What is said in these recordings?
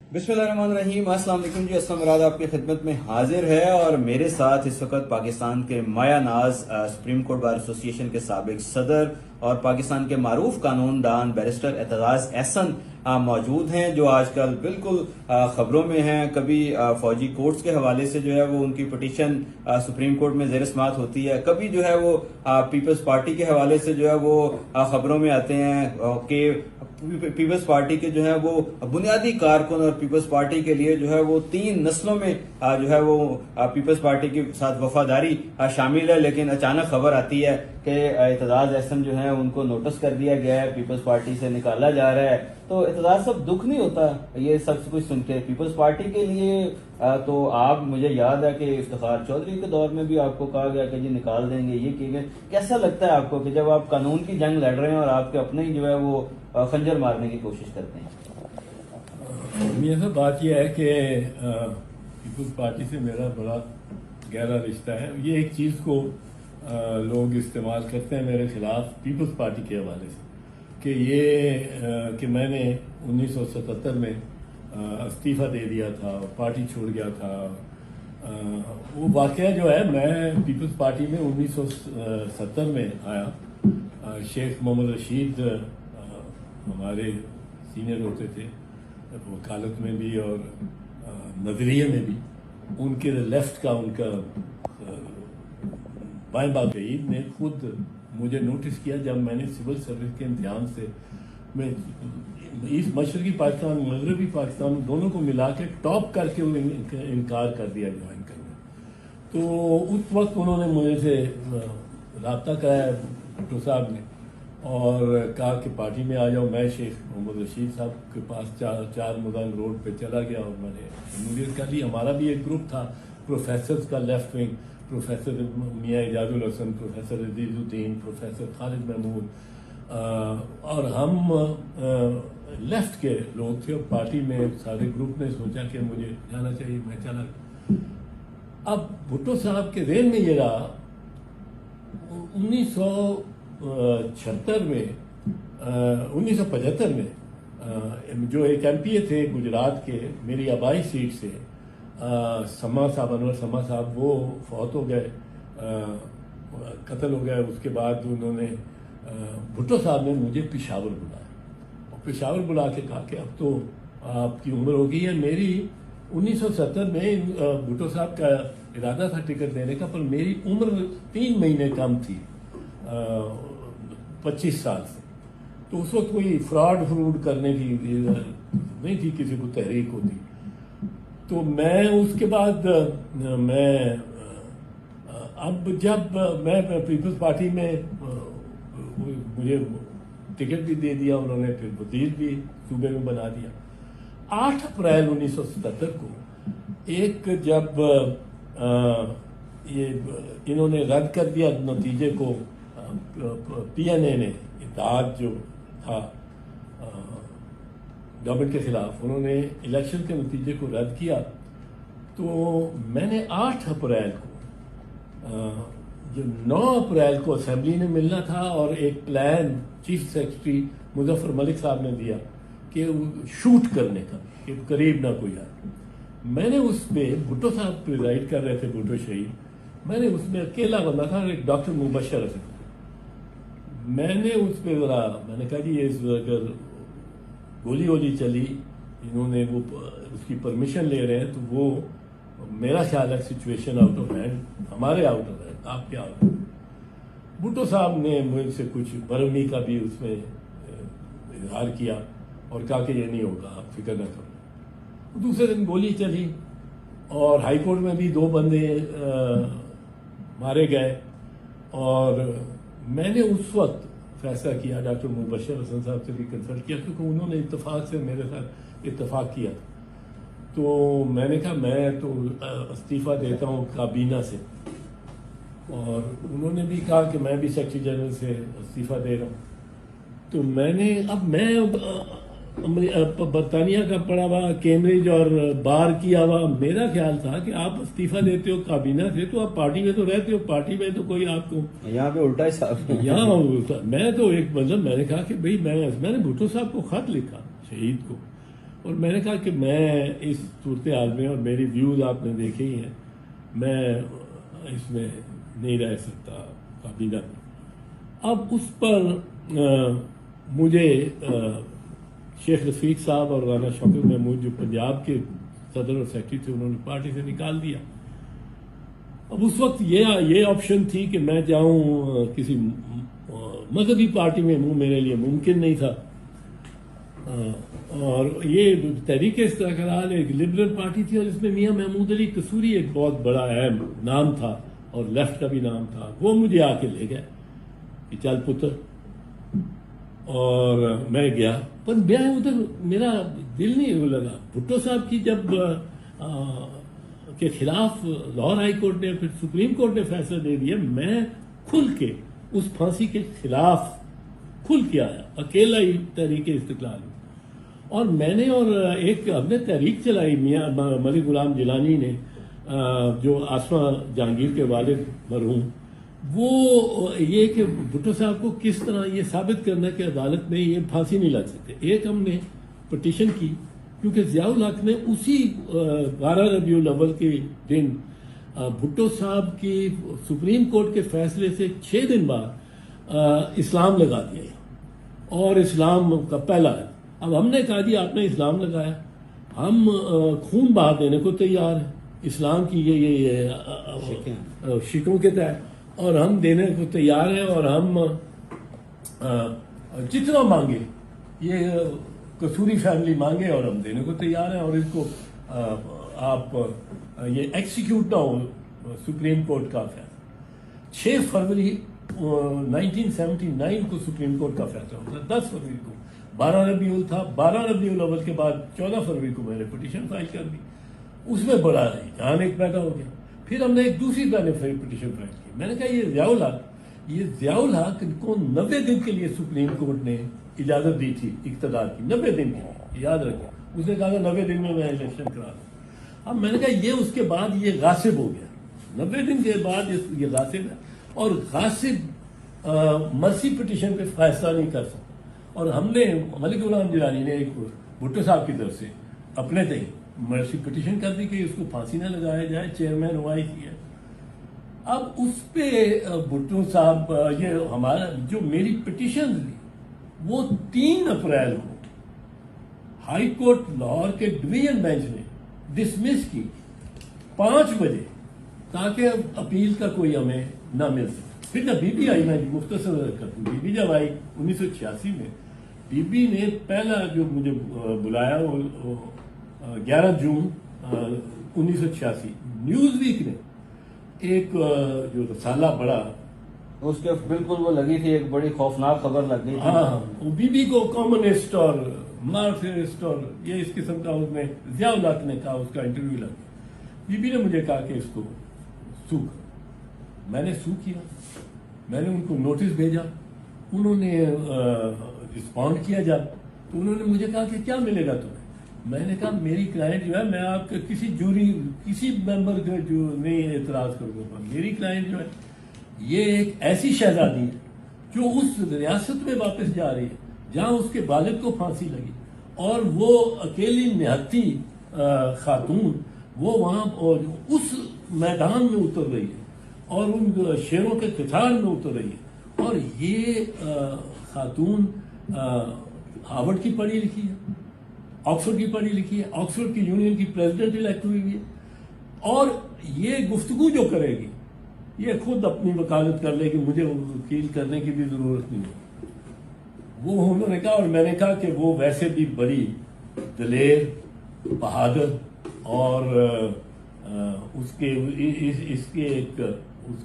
बिस्मिल्लाहिर्रहमानिर्रहीम। अस्सलाम वालेकुम जी। असलम मुराद आपकी खिदमत में हाजिर है और मेरे साथ इस वक्त पाकिस्तान के माया नाज सुप्रीम कोर्ट बार एसोसिएशन के साबिक सदर और पाकिस्तान के मारूफ कानूनदान बैरिस्टर एतजाज एहसन मौजूद हैं, जो आजकल बिल्कुल खबरों में हैं। कभी फौजी कोर्ट्स के हवाले से जो है वो उनकी पिटीशन सुप्रीम कोर्ट में ज़ेर समाअत होती है, कभी जो है वो पीपल्स पार्टी के हवाले से जो है वो खबरों में आते हैं कि पीपल्स पार्टी के जो है वो बुनियादी कारकुन और पीपल्स पार्टी के लिए जो है वो 3 नस्लों में जो है वो पीपल्स पार्टी के साथ वफादारी शामिल है। लेकिन अचानक खबर आती है कि एतजाज एहसन जो है उनको नोटिस कर दिया गया है, पीपल्स पार्टी से निकाला जा रहा है। तो एतजाज साहब, दुख नहीं होता ये सब कुछ सुन के? पीपल्स पार्टी के लिए तो आप, मुझे याद है कि इफ्तिखार चौधरी के दौर में भी आपको कहा गया कि जी निकाल देंगे, ये किए गए। कैसा लगता है आपको कि जब आप कानून की जंग लड़ रहे हैं और आपके अपने ही जो है वो खंजर मारने की कोशिश करते हैं? मेरा बात यह है कि पीपल्स पार्टी से मेरा बड़ा गहरा रिश्ता है। ये एक चीज़ को लोग इस्तेमाल करते हैं मेरे खिलाफ पीपल्स पार्टी के हवाले से कि ये कि मैंने 1977 में इस्तीफ़ा दे दिया था, पार्टी छोड़ गया था। वो वाक़या जो है, मैं पीपल्स पार्टी में 1970 में आया। शेख मोहम्मद रशीद हमारे सीनियर होते थे, वकालत में भी और नजरिए में भी। उनके लेफ्ट का उनका बाएं बाप शहीद ने खुद मुझे नोटिस किया जब मैंने सिविल सर्विस के इम्तिहान से मैं इस मशरकी पाकिस्तान मगरबी पाकिस्तान दोनों को मिला के टॉप करके इनकार कर दिया ज्वाइन करने। तो उस वक्त उन्होंने मुझे से रब्ता कराया भुट्टो साहब ने और कहा कि पार्टी में आ जाओ। मैं शेख मोहम्मद रशीद साहब के पास चार मुदान रोड पे चला गया और मैंने शमूलियत कर ली। हमारा भी एक ग्रुप था प्रोफेसर्स का, लेफ्ट विंग, प्रोफेसर मियाँ इजाजुल हसन, प्रोफेसर अजीजुद्दीन, प्रोफेसर खालिद महमूद, और हम लेफ्ट के लोग थे। और पार्टी में सारे ग्रुप ने सोचा कि मुझे जाना चाहिए, मैं चला। अब भुट्टो साहब के रेल में ये रहा 1976 में 1975 में जो एक एमपीए थे गुजरात के, मेरी आबाई सीट से समा साहब, अनवर समा साहब, वो फौत हो गए, कत्ल हो गए। उसके बाद उन्होंने भुट्टो साहब ने मुझे पेशावर बुलाया और पेशावर बुला के कहा कि अब तो आपकी उम्र हो गई है। मेरी 1970 में भुट्टो साहब का इरादा था टिकट देने का, पर मेरी उम्र 3 महीने कम थी 25 साल से। तो उस वक्त कोई फ्रॉड करने की नहीं थी, किसी को तहरीक होती। तो मैं उसके बाद मैं अब जब मैं पीपल्स पार्टी में मुझे टिकट भी दे दिया उन्होंने, फिर वजीर भी सूबे में बना दिया। 8 अप्रैल 1977 को एक जब ये इन्होंने रद्द कर दिया नतीजे को, पीएनए ने, इत्तेहाद जो था गवर्नमेंट के खिलाफ, उन्होंने इलेक्शन के नतीजे को रद्द किया। तो मैंने 8 अप्रैल को, जो 9 अप्रैल को असेंबली में मिलना था और एक plan chief secretary Muzaffar Malik साहब ने दिया कि शूट करने का, कि करीब ना कोई आए। मैंने उस पर, भुट्टो साहब प्रिजाइड कर रहे थे, भुट्टो शहीद, मैंने उसमें अकेला बंदा था, एक डॉक्टर मुबशर हसन। मैंने उस पर मैंने कहा जी ये अगर गोली वोली चली, इन्होंने वो उसकी परमिशन ले रहे हैं, तो वो मेरा ख्याल है सिचुएशन आउट ऑफ हैंड, हमारे आउट ऑफ हैंड, आप क्या। भुट्टो साहब ने मुझसे कुछ बरहमी का भी उसमें इजहार किया और कहा कि ये नहीं होगा, आप फिक्र न करो। दूसरे दिन गोली चली और हाई कोर्ट में भी 2 बंदे मारे गए। और मैंने उस वक्त फैसला किया, डॉक्टर मुबशर हसन साहब से भी कंसल्ट किया, क्योंकि उन्होंने इत्तेफाक से मेरे साथ इत्तेफाक किया। तो मैंने कहा मैं तो इस्तीफ़ा देता हूँ काबीना से, और उन्होंने भी कहा कि मैं भी सेक्रेटरी जनरल से इस्तीफ़ा दे रहा हूँ। तो मैंने, अब मैं बरतानिया का पढ़ा हुआ, कैम्ब्रिज और बार किया हुआ, मेरा ख्याल था कि आप इस्तीफा देते हो काबीना से तो आप पार्टी में तो रहते हो, पार्टी में तो कोई आपको, यहाँ पे उल्टा ही साहब, यहाँ उल्टा। मैं तो एक मतलब मैंने कहा कि भाई मैंने भुट्टो साहब को खत लिखा शहीद को, اور میں نے کہا کہ میں اس صورتحال میں، اور میری ویوز آپ نے دیکھے ہی ہیں، میں اس میں نہیں رہ سکتا کابینہ میں. اب اس پر مجھے شیخ رفیق صاحب اور رانا شوکت محمود جو پنجاب کے صدر اور سیکرٹری تھے، انہوں نے پارٹی سے نکال دیا. اب اس وقت یہ آپشن تھی کہ میں جاؤں کسی مذہبی پارٹی میں، میرے لیے ممکن نہیں تھا. اور یہ تحریک استقلال ایک لبرل پارٹی تھی، اور اس میں میاں محمود علی قصوری ایک بہت بڑا اہم نام تھا، اور لیفٹ کا بھی نام تھا. وہ مجھے آ کے لے گئے کہ چل پتر، اور میں گیا. پر میں ادھر میرا دل نہیں لگا. بھٹو صاحب کی جب کے خلاف لاہور ہائی کورٹ نے، پھر سپریم کورٹ نے فیصلہ دے دیا، میں کھل کے اس پھانسی کے خلاف کھل کے آیا، اکیلا ہی تحریک استقلال. اور میں نے، اور ایک ہم نے تحریک چلائی میاں ملک غلام جیلانی نے، جو آسمہ جہانگیر کے والد مرحوم، وہ یہ کہ بھٹو صاحب کو کس طرح یہ ثابت کرنا کہ عدالت میں یہ پھانسی نہیں لگ سکتے. ایک ہم نے پٹیشن کی، کیونکہ ضیاء الحق نے اسی 12 ربیع الاول کے دن بھٹو صاحب کی سپریم کورٹ کے فیصلے سے 6 دن بعد اسلام لگا دیا، اور اسلام کا پہلا ہے. اب ہم نے کہا جی آپ نے اسلام لگایا، ہم خون بہا دینے کو تیار ہیں اسلام کی یہ شکوں کے تحت، اور ہم دینے کو تیار ہیں، اور ہم جتنا مانگے یہ قصوری فیملی مانگے اور ہم دینے کو تیار ہیں، اور اس کو آپ یہ ایکسیکیوٹ نہ ہو سپریم کورٹ کا فیصلہ. 6 فروری 1979 کو سپریم کورٹ کا فیصلہ ہوتا ہے. 10 فروری کو 12 ربیع الاول تھا. 12 ربیع الاول کے بعد 14 فروری کو میں نے پٹیشن فائل کر دی. اس میں بڑا رجحان ایک پیدا ہو گیا. پھر ہم نے ایک دوسری پٹیشن فائل کی. میں نے کہا یہ ضیاء الحق کو 90 دن کے لیے سپریم کورٹ نے اجازت دی تھی اقتدار کی، 90 دن کی، یاد رکھیں. اس نے کہا کہ 90 دن میں الیکشن کرا دوں. اب میں نے کہا یہ اس کے بعد یہ غاصب ہو گیا. 90 دن کے بعد یہ غاصب ہے، اور غاصب مرسی پٹیشن پہ فیصلہ نہیں کر سکتا. اور ہم نے، ملک غلام جیلانی نے ایک بھٹو صاحب کی طرف سے اپنے تئیں مرسی پٹیشن کر دی کہ اس کو پھانسی نہ لگایا جائے، چیئرمین ہوائی کیا. اب اس پہ بھٹو صاحب، یہ ہمارا جو میری پٹیشن تھی وہ 3 اپریل کو ہائی کورٹ لاہور کے ڈویژن بینچ نے ڈسمس کی 5 بجے، تاکہ اپیل کا کوئی ہمیں نہ مل سکے. پھر جب بی بی آئی، میں مختصر کرتا ہوں، بی بی جب آئی 1986 میں، بی بی نے پہلا جو مجھے بلایا وہ 11 جون 1986 نیوز ویک نے ایک جو رسالہ بڑا، اس کے بالکل وہ لگی تھی، ایک بڑی خوفناک خبر لگ گئی تھی. ہاں، بی بی کو کامسٹ اور مارکسسٹ اور یہ اس قسم کا، اس میں ضیاء الحق نے کہا، اس کا انٹرویو لگ گیا. بی بی نے مجھے کہا کہ اس کو سو کر. میں نے سو کیا. میں نے ان کو نوٹس بھیجا. انہوں نے رسپونڈ کیا جب، تو انہوں نے مجھے کہا کہ کیا ملے گا تمہیں. میں نے کہا میری کلائنٹ جو ہے، میں آپ کے کسی جوری، کسی ممبر کا جو نہیں اعتراض کروں گا، میری کلائنٹ جو ہے یہ ایک ایسی شہزادی ہے جو اس ریاست میں واپس جا رہی ہے جہاں اس کے والد کو پھانسی لگی، اور وہ اکیلی نہتی خاتون وہ وہاں اس میدان میں اتر رہی ہے، اور ان شیروں کے قطار میں اتر رہی ہے. اور یہ خاتون ہارورڈ کی پڑھی لکھی ہے، آکسفورڈ کی پڑھی لکھی ہے، آکسفورڈ کی یونین کی پریزیڈنٹ الیکٹ ہوئی ہے، اور یہ گفتگو جو کرے گی یہ خود اپنی وکالت کر لے گی، مجھے وکیل کرنے کی بھی ضرورت نہیں ہے. وہ انہوں نے کہا، اور میں نے کہا کہ وہ ویسے بھی بڑی دلیر، بہادر، اور اس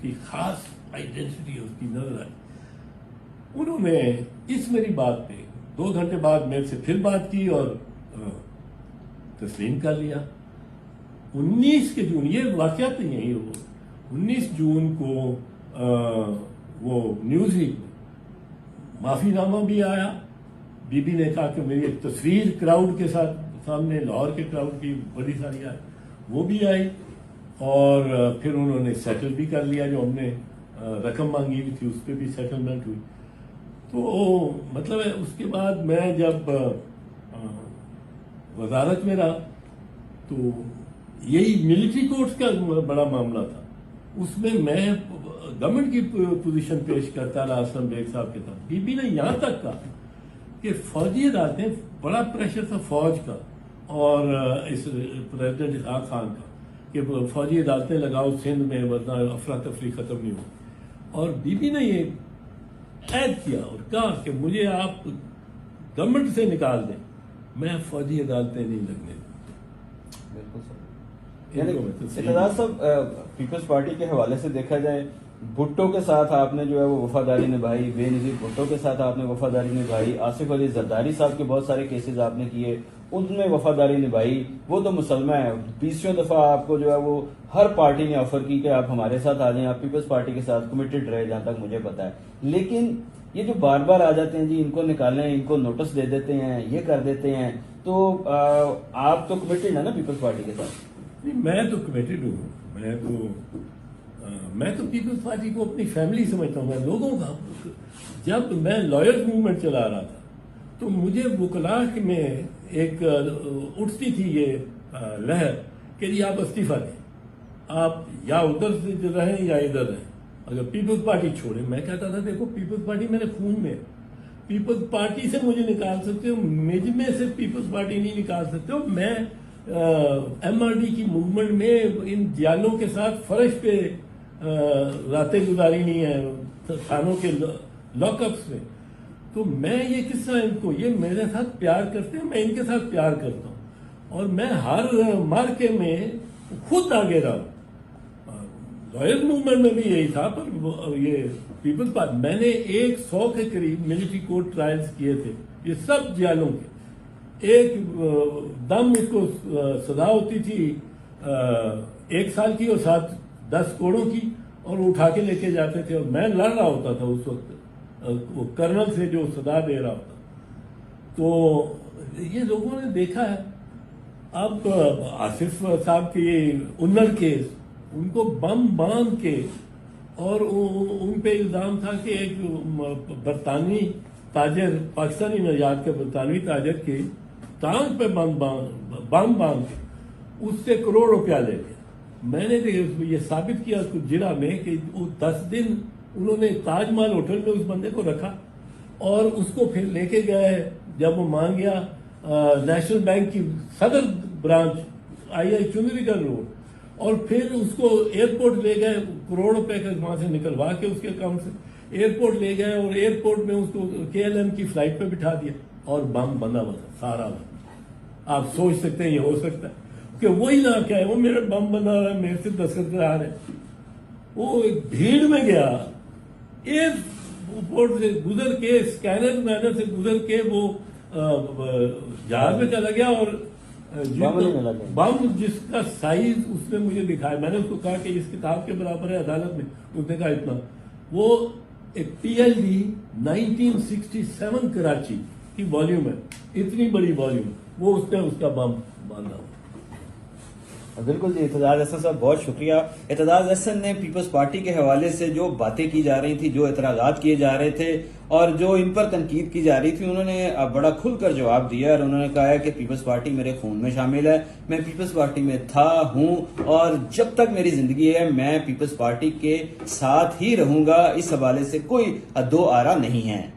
کی خاص آئیڈینٹی اس کی نظر آئی. انہوں نے اس میری بات پہ 2 گھنٹے بعد میرے سے پھر بات کی اور تسلیم کر لیا. 19 کے جون، یہ واقعات نہیں ہے، وہ 19 جون کو وہ نیوز ویک میں معافی نامہ بھی آیا. بی بی نے کہا کہ میری ایک تصویر کراؤڈ کے ساتھ سامنے، لاہور کے کراؤڈ کی بڑی ساری آئی، وہ بھی آئی. اور پھر انہوں نے سیٹل بھی کر لیا، جو ہم نے رقم مانگی ہوئی تھی اس پہ بھی سیٹلمنٹ ہوئی. تو مطلب ہے اس کے بعد میں جب वजारत में रहा, तो यही मिलिट्री कोर्ट्स का बड़ा मामला था, उसमें मैं गवर्नमेंट की पोजीशन पेश करता रहा असलम बेग साहब के साथ। बीबी ने यहाँ तक कहा कि फौजी अदालतें, बड़ा प्रेशर था फौज का और इस प्रेसिडेंट इसहाक खान का कि फौजी अदालतें लगाओ सिंध में, वरना अफरा तफरी खत्म नहीं हो। और बीबी ने ये ऐड किया और कहा कि मुझे आप गवर्नमेंट से निकाल दें, मैं फौजी अदालतें नहीं लगने दूं। बिल्कुल सर। यानी इत्तेदाद साहब, पीपल्स पार्टी के हवाले से देखा जाए, भुट्टो के साथ आपने जो है वो वफादारी निभाई, बेनजीर भुट्टो के साथ आपने वफादारी निभाई, आसिफ अली जरदारी साहब के बहुत सारे केसेस आपने किए, उनमें वफादारी निभाई, वो तो मुसलमान है। 20वीं दफा आपको जो है वो हर पार्टी ने ऑफर की कि आप हमारे साथ आ जाएं, आप पीपल्स पार्टी के साथ कमिटेड रहे, जहां तक मुझे पता है। लेकिन ये जो बार बार आ जाते हैं जी, इनको निकालें, इनको नोटिस दे देते हैं, ये कर देते हैं, तो आप तो कमिटेड है ना पीपल्स पार्टी के साथ? नहीं, मैं तो कमिटेड हूँ। मैं तो पीपल्स पार्टी को अपनी फैमिली समझता हूँ। मैं लोगों का, जब मैं लॉयर्स मूवमेंट चला रहा था तो मुझे वकला में एक उठती थी ये लहर कि जी आप इस्तीफा दें, आप या उधर से रहें या इधर रहें, अगर पीपल्स पार्टी छोड़े। मैं कहता था देखो पीपल्स पार्टी मेरे खून में है, पीपल्स पार्टी से मुझे निकाल सकते हो, मुझ में से पीपल्स पार्टी नहीं निकाल सकते हो। मैं MRD की मूवमेंट में इन जालों के साथ फर्श पे रातें गुजारी नहीं है, थानों के लॉकअप्स में। तो मैं ये किस्सा, इनको, ये मेरे साथ प्यार करते हैं, मैं इनके साथ प्यार करता हूँ और मैं हर मार्के में खुद आगे रहा हूँ। लॉयर मूवमेंट में भी यही था, पर ये पीपल्स पार्टी, मैंने 100 के करीब मिलिट्री कोर्ट ट्रायल्स किए थे, ये सब जालों के। एक दम उसको सजा होती थी 1 साल की और 7-10 करोड़ों की, और उठा के लेके जाते थे और मैं लड़ रहा होता था उस वक्त वो कर्नल से जो सजा दे रहा होता। तो ये लोगों ने देखा है। अब आसिफ साहब के ये उन्नर केस, उनको बम बांध के, और उन पे इल्जाम था कि एक बरतानवी ताजर, पाकिस्तानी नजात के बरतानवी ताजर के टांग पे बम बांध के उससे करोड़ रुपया ले लिया। मैंने ये साबित किया कुछ जिला में कि वो 10 दिन उन्होंने ताजमहल होटल में उस बंदे को रखा और उसको फिर लेके गए, जब वो मान गया नेशनल बैंक की सदर ब्रांच II चुंदरीगढ़ रोड, और फिर उसको एयरपोर्ट ले गए, करोड़ रुपए का वहां से निकलवा के उसके अकाउंट से एयरपोर्ट ले गए और एयरपोर्ट में उसको KLM की फ्लाइट पे बिठा दिया और बम बंदा बना सारा बंदा। आप सोच सकते हैं ये हो सकता है कि वही ना क्या है, वो मेरा बम बना रहा है, मेरे से दस्तखत करा रहे। वो एक भीड़ में गया, एयरपोर्ट से गुजर के, स्कैनर मैनर से गुजर के वो जहाज में चला गया और बम जिसका साइज उसने मुझे दिखाया, मैंने उसको कहा कि इस किताब के बराबर है अदालत में, उसने कहा इतना। वो एक PLD 1967 कराची की वॉल्यूम है, इतनी बड़ी वॉल्यूम, वो उसने उसका बम बांधा। बिल्कुल जी, इत्तेदाद अहसन साहब बहुत शुक्रिया। इत्तेदाद अहसन ने पीपल्स पार्टी के हवाले से जो बातें की जा रही थी, जो एतराज़ात किए जा रहे थे और जो इन पर तनकीद की जा रही थी, उन्होंने बड़ा खुलकर जवाब दिया और उन्होंने कहा है कि पीपल्स पार्टी मेरे खून में शामिल है, मैं पीपल्स पार्टी में था, हूं और जब तक मेरी जिंदगी है मैं पीपल्स पार्टी के साथ ही रहूंगा। इस हवाले से कोई दो आरा नहीं है।